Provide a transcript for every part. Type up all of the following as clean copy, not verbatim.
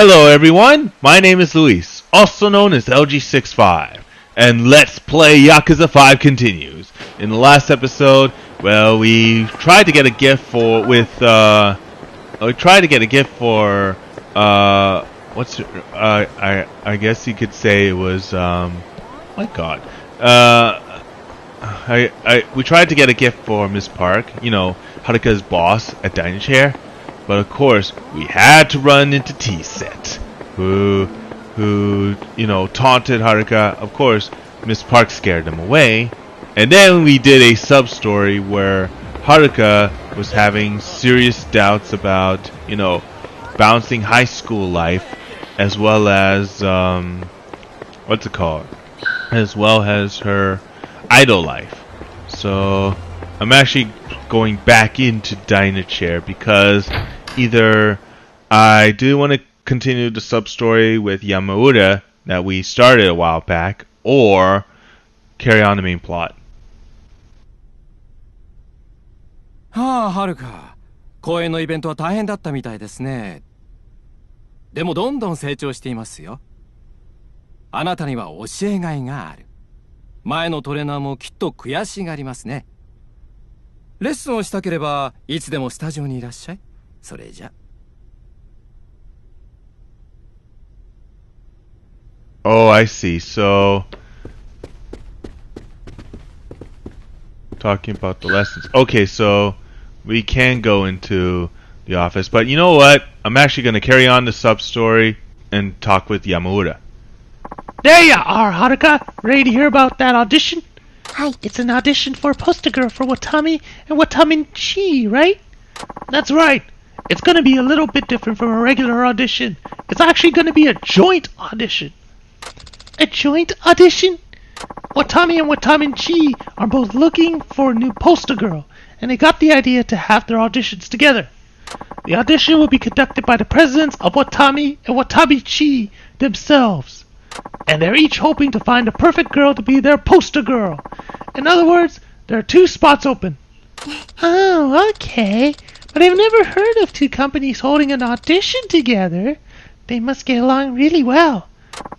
Hello everyone, my name is Luis, also known as LG65, and Let's Play Yakuza 5 continues. In the last episode, well, we tried to get a gift for, I guess you could say it was, my god, we tried to get a gift for Miss Park, you know, Haruka's boss at Diner Chair. But of course, we had to run into T-Set, who, you know, taunted Haruka. Of course, Miss Park scared him away. And then we did a sub-story where Haruka was having serious doubts about, you know, balancing high school life, as well as, as well as her idol life. So, I'm actually going back into Diner Chair because either I do want to continue the sub-story with Yamauta that we started a while back, or carry on the main plot. はあ、はるか。公演のイベントは大変だったみたいですね。でもどんどん成長していますよ。あなたには教えがいがある。前のトレーナーもきっと悔しがりますね。レッスンをしたければいつでもスタジオにいらっしゃい。それじゃ。Oh, I see. So, talking about the lessons. Okay, so we can go into the office, but you know what? I'm actually going to carry on the sub-story and talk with Yamauta. There you are, Haruka. Ready to hear about that audition? Hi. It's an audition for a poster girl for Watami and Watamin-chi, right? That's right. It's going to be a little bit different from a regular audition. It's actually going to be a joint audition. A joint audition? Watami and Watamin-chi are both looking for a new poster girl, and they got the idea to have their auditions together. The audition will be conducted by the presidents of Watami and Watami-chi themselves. And they're each hoping to find a perfect girl to be their poster girl. In other words, there are 2 spots open. Oh, okay. But I've never heard of 2 companies holding an audition together. They must get along really well.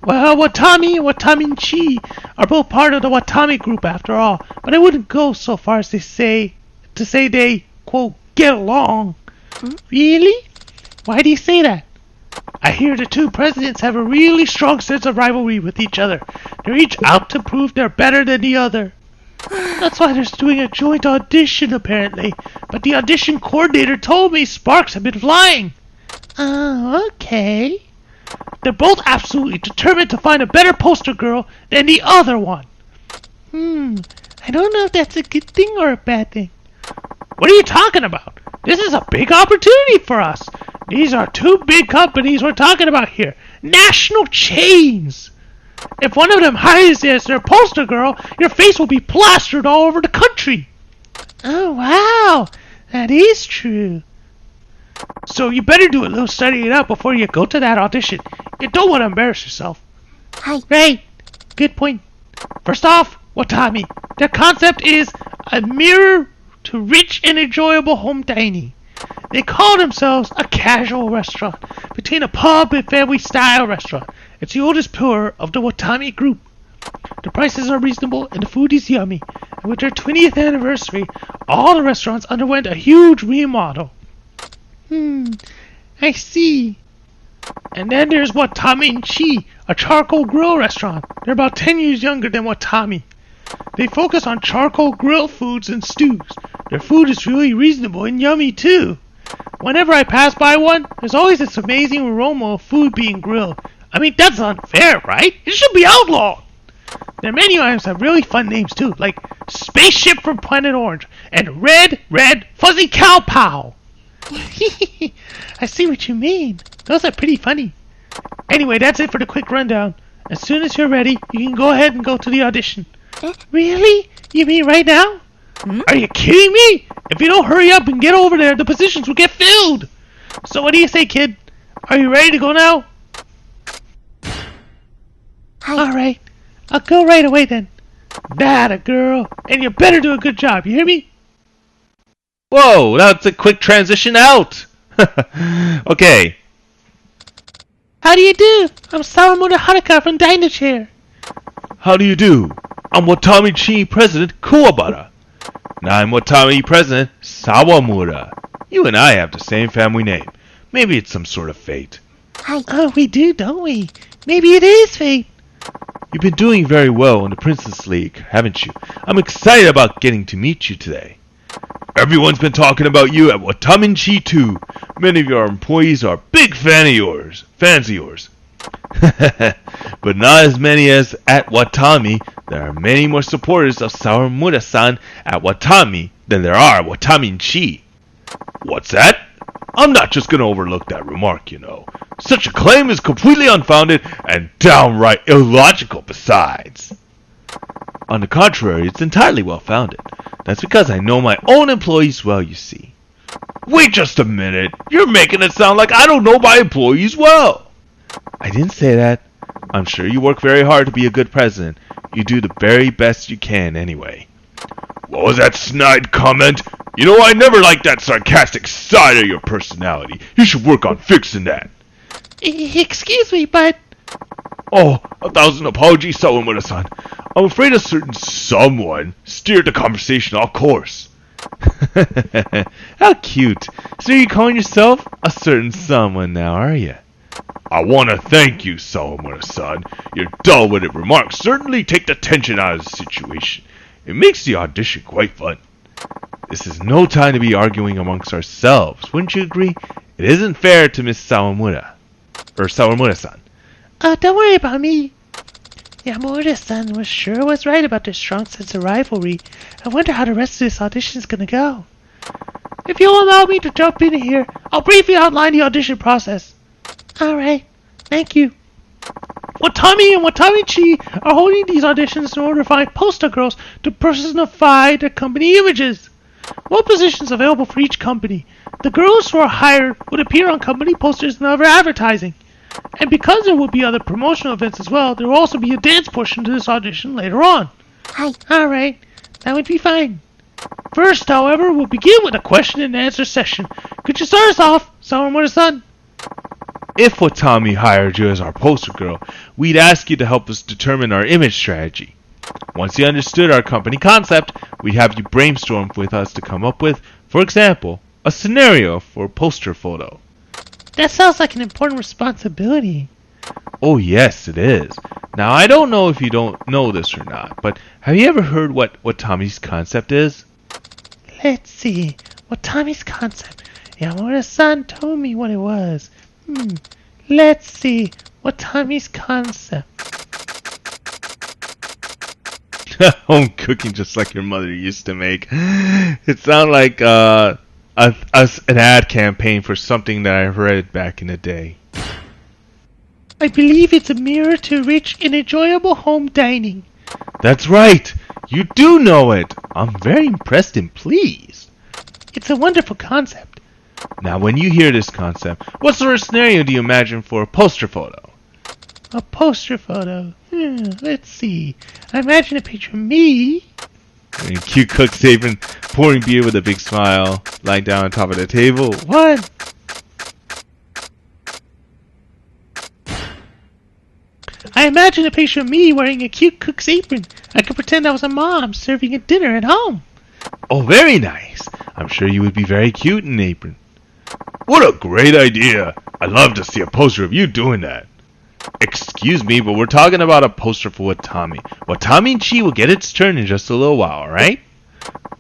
Well, Watami and Watamin-chi are both part of the Watami group after all, but I wouldn't go so far as to say they, quote, get along. Really? Why do you say that? I hear the 2 presidents have a really strong sense of rivalry with each other. They're each out to prove they're better than the other. That's why they're doing a joint audition, apparently. But the audition coordinator told me sparks have been flying. Oh, okay. They're both absolutely determined to find a better poster girl than the other one. I don't know if that's a good thing or a bad thing. What are you talking about? This is a big opportunity for us. These are 2 big companies we're talking about here. National chains. If one of them hires you as their poster girl, your face will be plastered all over the country. Oh, wow. That is true. So you better do a little studying up before you go to that audition. You don't want to embarrass yourself. Hi. Right. Good point. First off, Watami. Their concept is a mirror to rich and enjoyable home dining. They call themselves a casual restaurant, between a pub and family-style restaurant. It's the oldest pillar of the Watami group. The prices are reasonable and the food is yummy. And with their 20th anniversary, all the restaurants underwent a huge remodel. I see. And then there's Watamin-chi, a charcoal grill restaurant. They're about 10 years younger than Watami. They focus on charcoal grill foods and stews. Their food is really reasonable and yummy too. Whenever I pass by one, there's always this amazing aroma of food being grilled. I mean, that's unfair, right? It should be outlawed. Their menu items have really fun names too, like Spaceship from Planet Orange and Red Fuzzy Cow Pow. I see what you mean. Those are pretty funny. Anyway, that's it for the quick rundown. As soon as you're ready, you can go ahead and go to the audition. Really? You mean right now? Are you kidding me? If you don't hurry up and get over there, the positions will get filled. So what do you say, kid? Are you ready to go now? Hi. Alright, I'll go right away then. That a girl. And you better do a good job, you hear me? Whoa, that's a quick transition out. Okay. How do you do? I'm Sawamura Haruka from Dynachair. How do you do? I'm Watami-chi President Kuwabara. And I'm Watami President Sawamura. You and I have the same family name. Maybe it's some sort of fate. Oh, we do, don't we? Maybe it is fate. You've been doing very well in the Princess League, haven't you? I'm excited about getting to meet you today. Everyone's been talking about you at Watamin-chi too. Many of your employees are big fans of yours. But not as many as at Watami. There are many more supporters of Sawamura-san at Watami than there are at Watamin-chi. What's that? I'm not just going to overlook that remark, you know. Such a claim is completely unfounded and downright illogical besides. On the contrary, it's entirely well-founded. That's because I know my own employees well, you see. Wait just a minute. You're making it sound like I don't know my employees well. I didn't say that. I'm sure you work very hard to be a good president. You do the very best you can anyway. What was that snide comment? You know, I never liked that sarcastic side of your personality. You should work on fixing that. Excuse me, but... Oh, 1,000 apologies, Sawamura-san. I'm afraid a certain someone steered the conversation off course. How cute. So you're calling yourself a certain someone now, are you? I want to thank you, Sawamura-san. Your dull-witted remarks certainly take the tension out of the situation. It makes the audition quite fun. This is no time to be arguing amongst ourselves, wouldn't you agree? It isn't fair to Miss Sawamura. Or Sawamura-san. Don't worry about me. Yamura-san was right about their strong sense of rivalry. I wonder how the rest of this audition is going to go. If you'll allow me to jump in here, I'll briefly outline the audition process. Alright, thank you. Watami and Watami-chi are holding these auditions in order to find poster girls to personify their company images. One position is available for each company. The girls who are hired would appear on company posters and other advertising. And because there will be other promotional events as well, there will also be a dance portion to this audition later on. Hi. Alright, that would be fine. First, however, we'll begin with a question and answer session. Could you start us off, Sawamura-san? If Watami hired you as our poster girl, we'd ask you to help us determine our image strategy. Once you understood our company concept, we'd have you brainstorm with us to come up with, for example, a scenario for a poster photo. That sounds like an important responsibility. Oh yes, it is. Now I don't know if you don't know this or not, but have you ever heard what Watami's concept is? Let's see. Watami's concept. Yamura-san told me what it was. Let's see. Watami's concept. Home cooking just like your mother used to make. It sounded like an ad campaign for something that I read back in the day. I believe it's a mirror to rich and enjoyable home dining. That's right. You do know it. I'm very impressed and pleased. It's a wonderful concept. Now when you hear this concept, what sort of scenario do you imagine for a poster photo? A poster photo? Let's see. I imagine a picture of me. In a cute cook's apron, pouring beer with a big smile, lying down on top of the table. What? I imagine a picture of me wearing a cute cook's apron. I could pretend I was a mom serving a dinner at home. Oh, very nice. I'm sure you would be very cute in an apron. What a great idea. I'd love to see a poster of you doing that. Excuse me, but we're talking about a poster for Watami. Watami-chi will get its turn in just a little while, alright?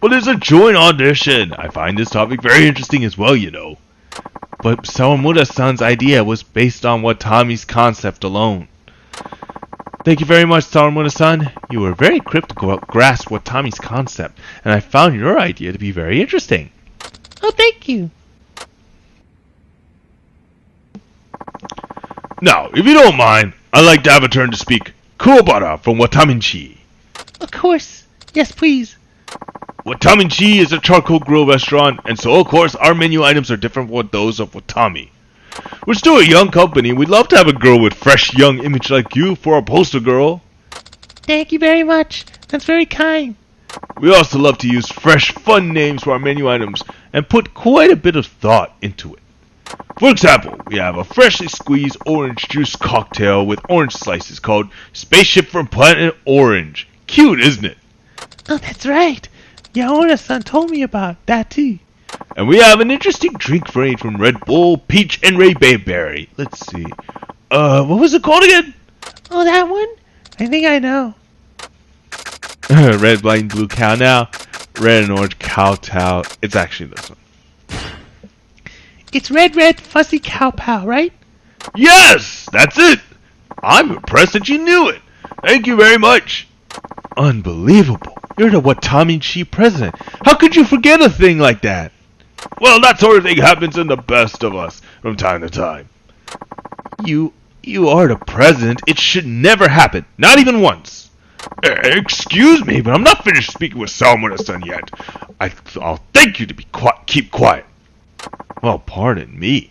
But it's a joint audition. I find this topic very interesting as well, you know. But Sawamura-san's idea was based on Watami's concept alone. Thank you very much, Sawamura-san. You were very quick to grasp Watami's concept, and I found your idea to be very interesting. Oh, thank you. Now, if you don't mind, I'd like to have a turn to speak. Kuwabara from Watamin-chi. Of course. Yes, please. Watamin-chi is a charcoal grill restaurant, and so of course our menu items are different from those of Watami. We're still a young company. We'd love to have a girl with fresh young image like you for our poster girl. Thank you very much. That's very kind. We also love to use fresh, fun names for our menu items and put quite a bit of thought into it. For example, we have a freshly squeezed orange juice cocktail with orange slices called Spaceship from Planet Orange. Cute, isn't it? Oh, that's right. Yaona-san told me about that too. And we have an interesting drink variant from Red Bull, Peach, and Berry. Let's see. What was it called again? Oh, that one? I think I know. Red, white, and blue cow now. Red and orange cow towel. It's actually this one. It's red, fuzzy cow pow, right? Yes, that's it. I'm impressed that you knew it. Thank you very much. Unbelievable. You're the Watamin-chi president. How could you forget a thing like that? Well, that sort of thing happens in the best of us from time to time. You are the president. It should never happen. Not even once. Excuse me, but I'm not finished speaking with Sawamura-san yet. I'll thank you to keep quiet. Well, pardon me.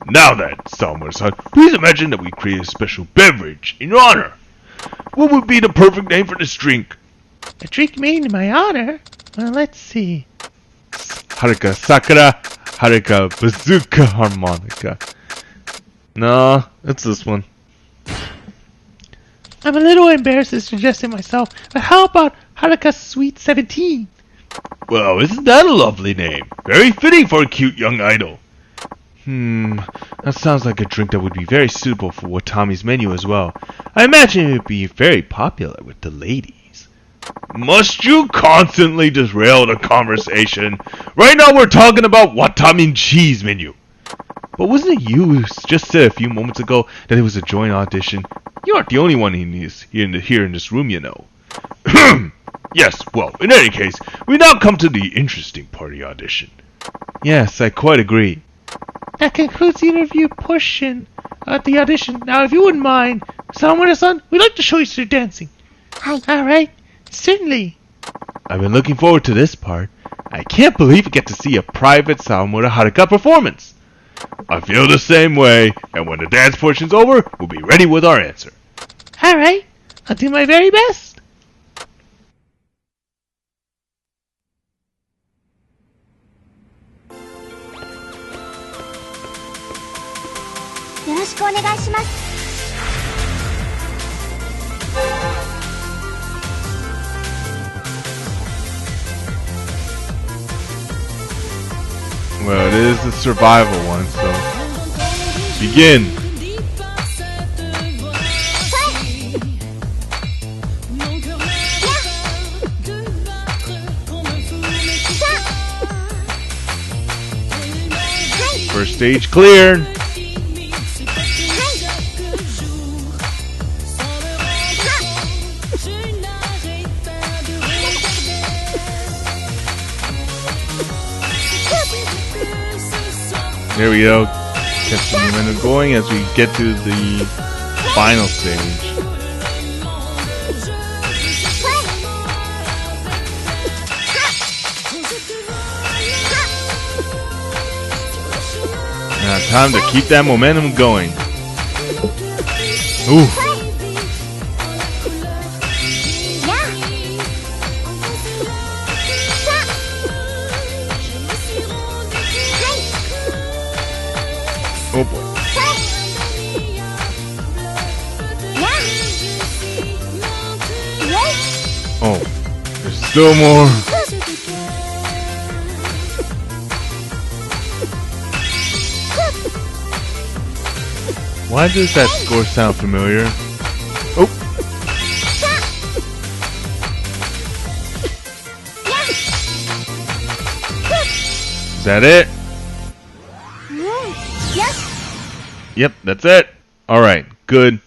Now then, Sawamura-san, please imagine that we create a special beverage in your honor. What would be the perfect name for this drink? A drink made in my honor? Well, let's see. Haruka Sakura, Haruka Bazooka Harmonica. No, it's this one. I'm a little embarrassed to suggest it myself, but how about Haruka Sweet 17? Well, isn't that a lovely name? Very fitting for a cute young idol. That sounds like a drink that would be very suitable for Watami's menu as well. I imagine it would be very popular with the ladies. Must you constantly derail the conversation? Right now we're talking about Watamin-chi's menu. But wasn't it you who just said a few moments ago that it was a joint audition? You aren't the only one here in this room, you know. Yes, well, in any case, we now come to the interesting part of the audition. Yes, I quite agree. That concludes the interview portion of the audition. Now, if you wouldn't mind, Sawamura-san, we'd like to show you some dancing. Hi. Alright, certainly. I've been looking forward to this part. I can't believe we get to see a private Sawamura Haruka performance. I feel the same way, and when the dance portion's over, we'll be ready with our answer. Alright, I'll do my very best. よろしくお願いします。 Well, it is the survival one, so begin. First stage cleared. There we go. Kept the momentum going as we get to the final stage. Now time to keep that momentum going. Ooh. Oh boy. Oh, there's still more. Why does that score sound familiar? Oh. Is that it? Yep, that's it. Alright, good.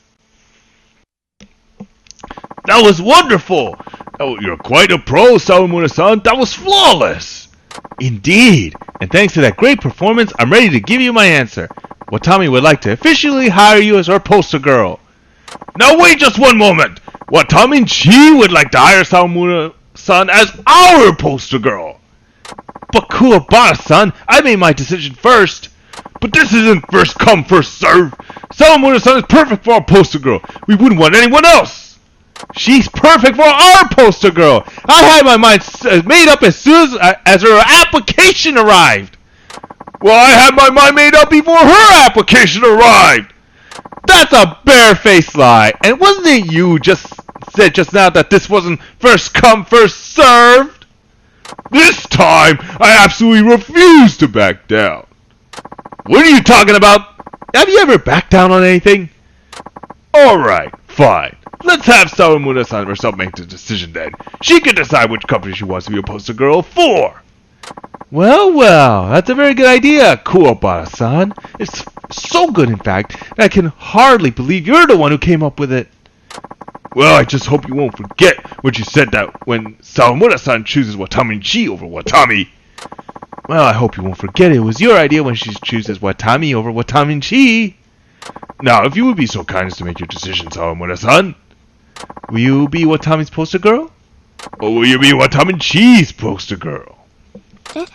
That was wonderful! Oh, you're quite a pro, Sawamura-san. That was flawless! Indeed. And thanks to that great performance, I'm ready to give you my answer. Watami would like to officially hire you as our poster girl. Now wait just one moment! Watamin-chi would like to hire Sawamura-san as our poster girl. But Kuwabara-san, I made my decision first. But this isn't first come, first serve. Sawamura-san is perfect for our poster girl. We wouldn't want anyone else. She's perfect for our poster girl. I had my mind made up as soon as her application arrived. Well, I had my mind made up before her application arrived! That's a barefaced lie! And wasn't it you just said just now that this wasn't first come, first served? This time, I absolutely refuse to back down. What are you talking about? Have you ever backed down on anything? Alright, fine. Let's have Sawamura-san herself make the decision then. She can decide which company she wants to be a poster girl for. Well, that's a very good idea, Kuwabara-san. It's so good, in fact, that I can hardly believe you're the one who came up with it. Well, I just hope you won't forget what you said that when Sawamura-san chooses Watamin-chi over Watami. Well, I hope you won't forget it was your idea when she chooses Watami over Watamin-chi. Now, if you would be so kind as to make your decision, Sawamura-san. Will you be Watami's poster girl? Or will you be Watamin-chi's poster girl?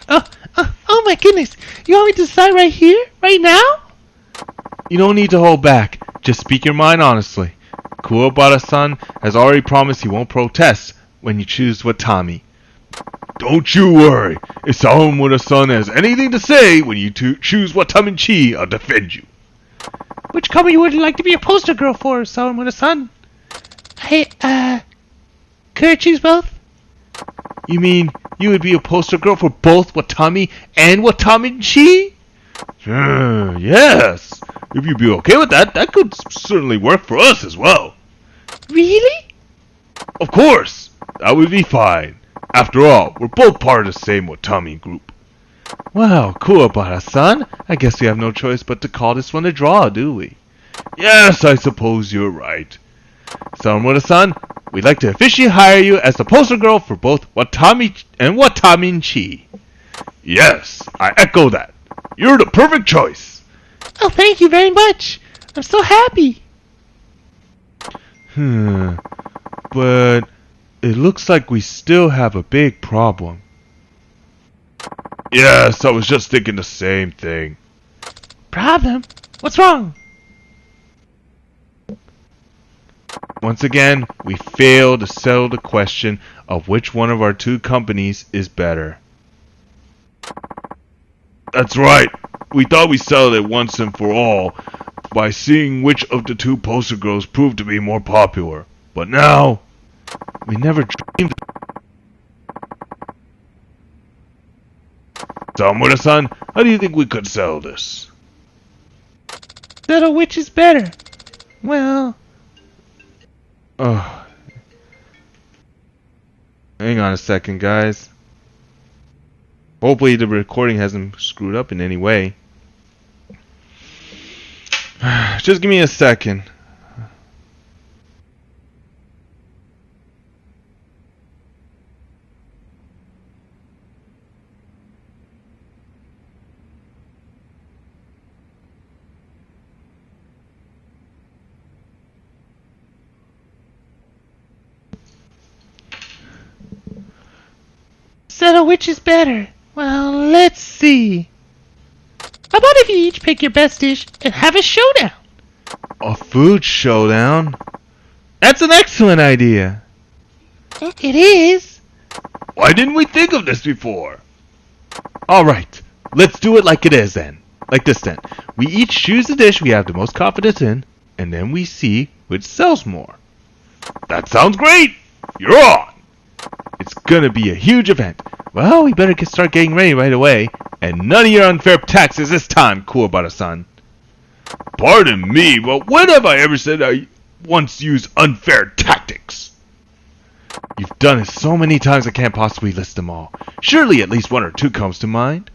Oh my goodness. You want me to decide right here? Right now? You don't need to hold back. Just speak your mind honestly. Kuwabara-san has already promised he won't protest when you choose Watami. Don't you worry. If Sawamura-san has anything to say when you choose Watamin-chi, I'll defend you. Which company would you like to be a poster girl for, Sawamura-san? Could I choose both? You mean you would be a poster girl for both Watami and Watamin-chi? Yes. If you'd be okay with that, that could certainly work for us as well. Really? Of course. That would be fine. After all, we're both part of the same Watami group. Well, Kuwabara-san, I guess we have no choice but to call this one a draw, do we? Yes, I suppose you're right. Sawamura-san, we'd like to officially hire you as the poster girl for both Watami and Watamin-chi. Yes, I echo that. You're the perfect choice. Oh, thank you very much. I'm so happy. But it looks like we still have a big problem. Yes, I was just thinking the same thing. Problem? What's wrong? Once again, we failed to settle the question of which one of our two companies is better. That's right. We thought we settled it once and for all by seeing which of the two poster girls proved to be more popular. But now, we never dreamed. Sawamura-san, how do you think we could settle this? Settle which is better? Well... Oh. Hang on a second, guys. Hopefully the recording hasn't screwed up in any way. Just give me a second. Settle which is better? Well, let's see. How about if you each pick your best dish and have a showdown? A food showdown? That's an excellent idea. It is. Why didn't we think of this before? Alright, let's do it like it is then. Like this then. We each choose the dish we have the most confidence in, and then we see which sells more. That sounds great! You're on! It's gonna be a huge event. Well, we better start getting ready right away. And none of your unfair taxes this time, Kuwabara-san. Pardon me, but when have I ever said I once used unfair tactics? You've done it so many times I can't possibly list them all. Surely at least one or two comes to mind.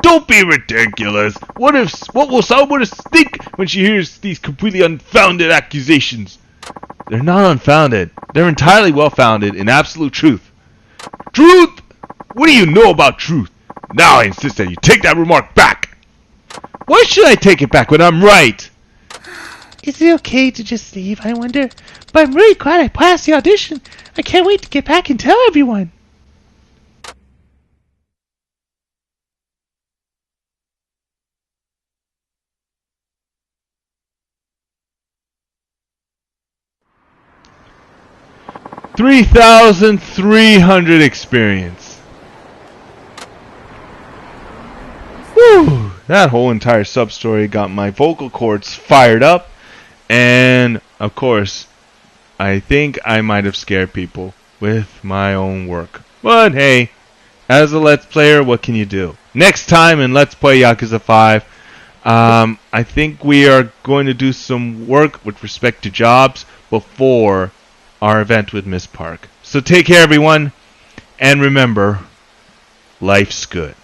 Don't be ridiculous. What will Sawamura think when she hears these completely unfounded accusations? They're not unfounded. They're entirely well-founded in absolute truth. Truth? What do you know about truth? Now I insist that you take that remark back. Why should I take it back when I'm right? Is it okay to just leave, I wonder? But I'm really glad I passed the audition. I can't wait to get back and tell everyone. $3,300 experience. Woo! that whole entire sub-story got my vocal cords fired up. And, of course, I think I might have scared people with my own work. But hey, as a Let's Player, what can you do? Next time in Let's Play Yakuza 5, I think we are going to do some work with respect to jobs before our event with Miss Park. So take care, everyone, and remember, life's good.